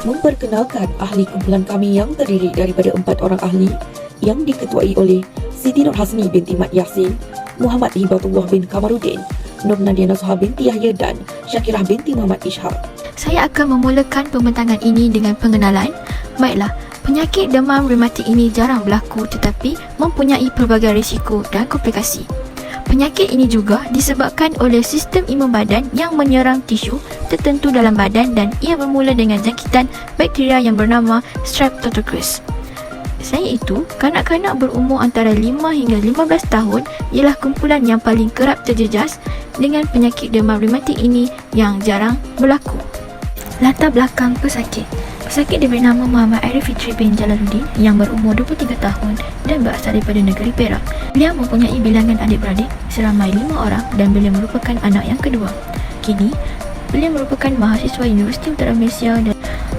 Memperkenalkan ahli kumpulan kami yang terdiri daripada 4 orang ahli yang diketuai oleh Siti Nur Hasni binti Mat Yasin, Muhammad Hibatullah bin Kamaruddin, Nur Nadia Nasuha binti Yahya dan Syakirah binti Muhammad Ishaq. Saya akan memulakan pembentangan ini dengan pengenalan. Baiklah, penyakit demam reumatik ini jarang berlaku tetapi mempunyai pelbagai risiko dan komplikasi. Penyakit ini juga disebabkan oleh sistem imun badan yang menyerang tisu tertentu dalam badan dan ia bermula dengan jangkitan bakteria yang bernama Streptococcus. Selain itu, kanak-kanak berumur antara 5 hingga 15 tahun ialah kumpulan yang paling kerap terjejas dengan penyakit demam reumatik ini yang jarang berlaku. Latar belakang pesakit. Pesakit diberi nama Muhammad Arif Fitri bin Jalaluddin yang berumur 23 tahun dan berasal daripada negeri Perak. Beliau mempunyai bilangan adik-beradik seramai 5 orang dan beliau merupakan anak yang kedua. Kini, beliau merupakan mahasiswa Universiti Utara Malaysia dan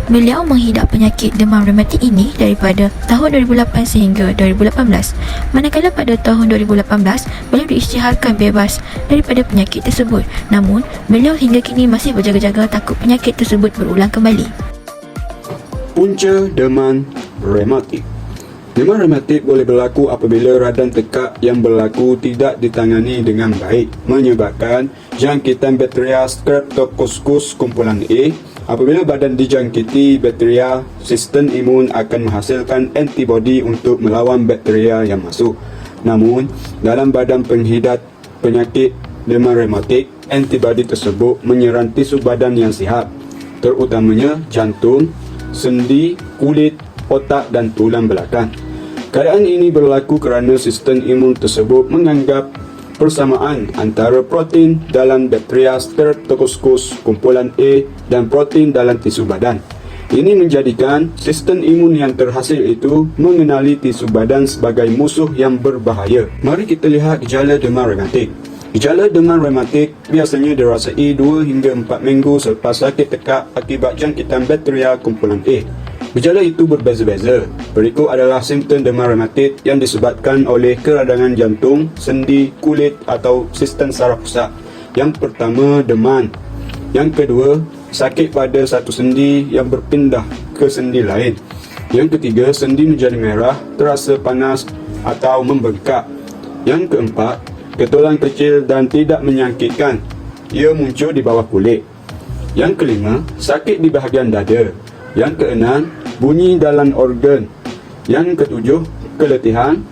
beliau menghidap penyakit demam reumatik ini daripada tahun 2008 sehingga 2018. Manakala pada tahun 2018, beliau diisytiharkan bebas daripada penyakit tersebut. Namun, beliau hingga kini masih berjaga-jaga takut penyakit tersebut berulang kembali. Punca demam reumatik. Demam reumatik boleh berlaku apabila radang tekak yang berlaku tidak ditangani dengan baik, menyebabkan jangkitan bakteria Streptococcus kumpulan A. Apabila badan dijangkiti bakteria, sistem imun akan menghasilkan antibodi untuk melawan bakteria yang masuk. Namun, dalam badan penghidat penyakit demam reumatik, antibodi tersebut menyerang tisu badan yang sihat, terutamanya jantung, sendi, kulit, otak dan tulang belakang. Keadaan ini berlaku kerana sistem imun tersebut menganggap persamaan antara protein dalam bakteria Streptococcus kumpulan A dan protein dalam tisu badan. Ini menjadikan sistem imun yang terhasil itu mengenali tisu badan sebagai musuh yang berbahaya. Mari kita lihat gejala demam reumatik. Gejala demam reumatik biasanya dirasai 2 hingga 4 minggu selepas sakit tekak akibat jangkitan bakteria kumpulan A. Gejala itu berbeza-beza. Berikut adalah simptom demam reumatik yang disebabkan oleh keradangan jantung, sendi, kulit atau sistem saraf pusat. Yang pertama, demam. Yang kedua, sakit pada satu sendi yang berpindah ke sendi lain. Yang ketiga, sendi menjadi merah, terasa panas atau membengkak. Yang keempat, ketulan kecil dan tidak menyakitkan. Ia muncul di bawah kulit. Yang kelima, sakit di bahagian dada. Yang keenam, bunyi dalam organ. Yang ketujuh, keletihan.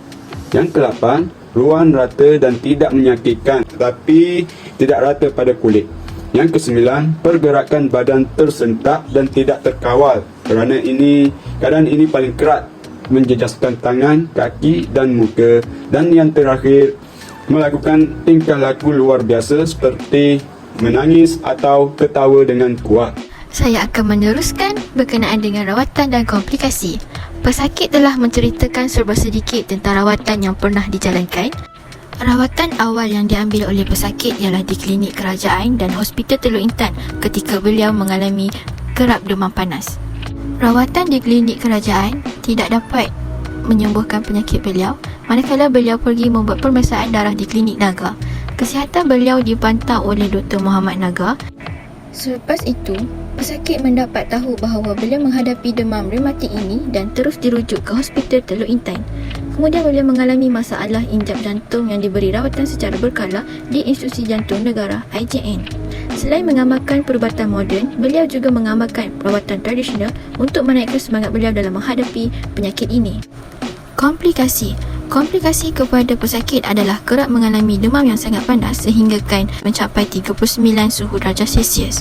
Yang kelapan, ruam rata dan tidak menyakitkan tetapi tidak rata pada kulit. Yang kesembilan, pergerakan badan tersentak dan tidak terkawal. Keadaan ini paling kerap menjejaskan tangan, kaki dan muka. Dan yang terakhir, melakukan tingkah laku luar biasa seperti menangis atau ketawa dengan kuat. Saya akan meneruskan berkenaan dengan rawatan dan komplikasi. Pesakit telah menceritakan serba sedikit tentang rawatan yang pernah dijalankan. Rawatan awal yang diambil oleh pesakit ialah di klinik kerajaan dan hospital Teluk Intan ketika beliau mengalami kerap demam panas. Rawatan di klinik kerajaan tidak dapat menyembuhkan penyakit beliau manakala beliau pergi membuat pemeriksaan darah di klinik Naga. Kesihatan beliau dipantau oleh Dr. Muhammad Naga. Selepas itu, pesakit mendapat tahu bahawa beliau menghadapi demam reumatik ini dan terus dirujuk ke hospital Teluk Intan. Kemudian beliau mengalami masalah injap jantung yang diberi rawatan secara berkala di Institusi Jantung Negara IJN. Selain mengamalkan perubatan moden, beliau juga mengamalkan perawatan tradisional untuk menaikkan semangat beliau dalam menghadapi penyakit ini. Komplikasi kepada pesakit adalah kerap mengalami demam yang sangat panas sehinggakan mencapai 39 suhu darjah Celsius.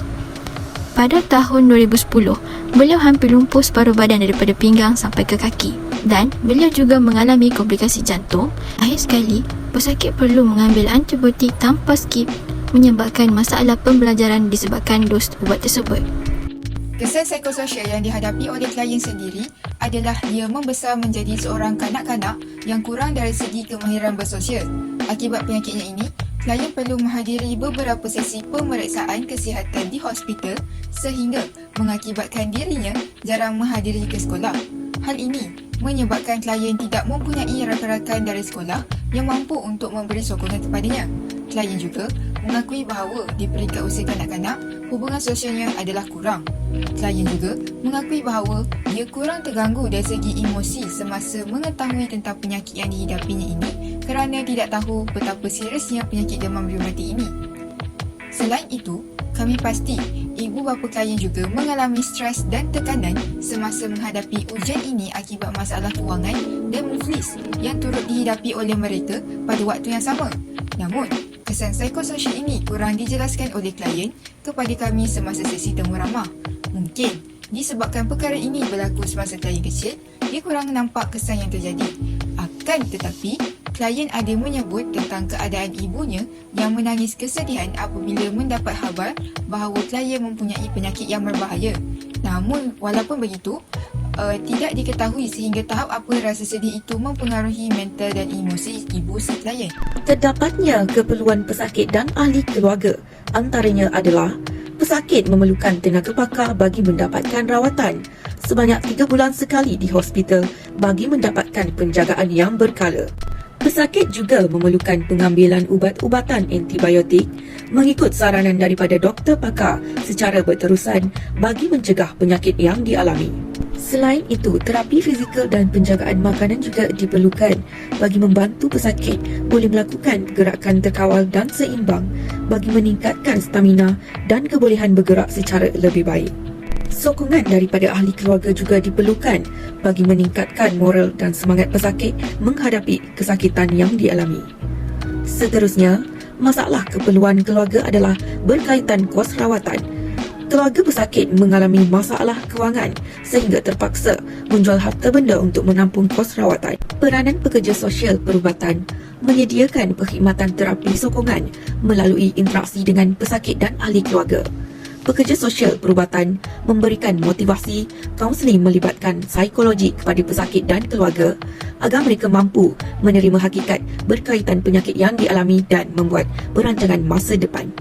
Pada tahun 2010, beliau hampir lumpuh separuh badan daripada pinggang sampai ke kaki dan beliau juga mengalami komplikasi jantung. Akhir sekali, pesakit perlu mengambil antibiotik tanpa skip menyebabkan masalah pembelajaran disebabkan dos ubat tersebut. Kesan psikososial yang dihadapi oleh klien sendiri adalah dia membesar menjadi seorang kanak-kanak yang kurang dari segi kemahiran bersosial. Akibat penyakitnya ini, klien perlu menghadiri beberapa sesi pemeriksaan kesihatan di hospital sehingga mengakibatkan dirinya jarang menghadiri ke sekolah. Hal ini menyebabkan klien tidak mempunyai rakan-rakan dari sekolah yang mampu untuk memberi sokongan kepadanya. Klien juga mengakui bahawa di peringkat usia kanak-kanak, hubungan sosialnya adalah kurang. Klien juga mengakui bahawa dia kurang terganggu dari segi emosi semasa mengetahui tentang penyakit yang dihidapinya ini kerana tidak tahu betapa seriusnya penyakit demam reumatik ini. Selain itu, kami pasti ibu bapa klien juga mengalami stres dan tekanan semasa menghadapi ujian ini akibat masalah kewangan dan muflis yang turut dihidapi oleh mereka pada waktu yang sama. Namun, kesan psikososial ini kurang dijelaskan oleh klien kepada kami semasa sesi temu ramah. Mungkin disebabkan perkara ini berlaku semasa klien kecil, dia kurang nampak kesan yang terjadi. Akan tetapi, klien ada menyebut tentang keadaan ibunya yang menangis kesedihan apabila mendapat khabar bahawa klien mempunyai penyakit yang berbahaya. Namun, walaupun begitu, tidak diketahui sehingga tahap apa rasa sedih itu mempengaruhi mental dan emosi ibu si klien. Terdapatnya keperluan pesakit dan ahli keluarga, antaranya adalah pesakit memerlukan tenaga pakar bagi mendapatkan rawatan sebanyak 3 bulan sekali di hospital bagi mendapatkan penjagaan yang berkala. Pesakit juga memerlukan pengambilan ubat-ubatan antibiotik mengikut saranan daripada doktor pakar secara berterusan bagi mencegah penyakit yang dialami. Selain itu, terapi fizikal dan penjagaan makanan juga diperlukan bagi membantu pesakit boleh melakukan gerakan terkawal dan seimbang bagi meningkatkan stamina dan kebolehan bergerak secara lebih baik. Sokongan daripada ahli keluarga juga diperlukan bagi meningkatkan moral dan semangat pesakit menghadapi kesakitan yang dialami. Seterusnya, masalah keperluan keluarga adalah berkaitan kos rawatan. Keluarga pesakit mengalami masalah kewangan sehingga terpaksa menjual harta benda untuk menampung kos rawatan. Peranan pekerja sosial perubatan menyediakan perkhidmatan terapi sokongan melalui interaksi dengan pesakit dan ahli keluarga. Pekerja sosial perubatan memberikan motivasi, kaunseling melibatkan psikologi kepada pesakit dan keluarga agar mereka mampu menerima hakikat berkaitan penyakit yang dialami dan membuat perancangan masa depan.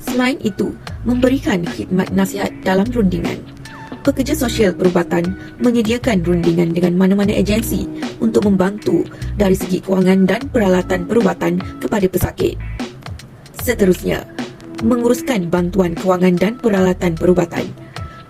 Selain itu, memberikan khidmat nasihat dalam rundingan. Pekerja sosial perubatan menyediakan rundingan dengan mana-mana agensi untuk membantu dari segi kewangan dan peralatan perubatan kepada pesakit. Seterusnya, menguruskan bantuan kewangan dan peralatan perubatan.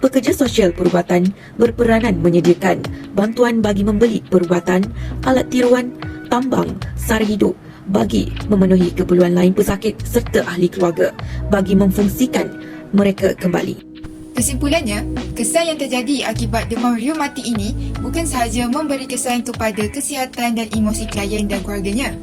Pekerja sosial perubatan berperanan menyediakan bantuan bagi membeli perubatan, alat tiruan, tambang, sara hidup bagi memenuhi keperluan lain pesakit serta ahli keluarga bagi memfungsikan mereka kembali. Kesimpulannya, kesan yang terjadi akibat demam reumatik ini bukan sahaja memberi kesan kepada kesihatan dan emosi klien dan keluarganya.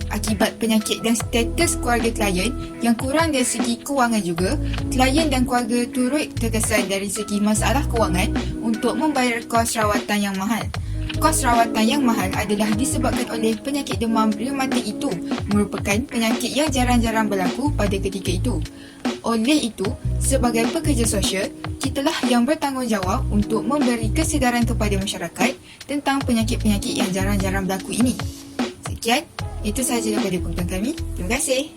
Akibat penyakit dan status keluarga klien yang kurang dari segi kewangan juga, klien dan keluarga turut terkesan dari segi masalah kewangan untuk membayar kos rawatan yang mahal. Kos rawatan yang mahal adalah disebabkan oleh penyakit demam reumatik itu merupakan penyakit yang jarang-jarang berlaku pada ketika itu. Oleh itu, sebagai pekerja sosial, kitalah yang bertanggungjawab untuk memberi kesedaran kepada masyarakat tentang penyakit-penyakit yang jarang-jarang berlaku ini. Sekian, itu sahaja daripada pengetahuan kami. Terima kasih.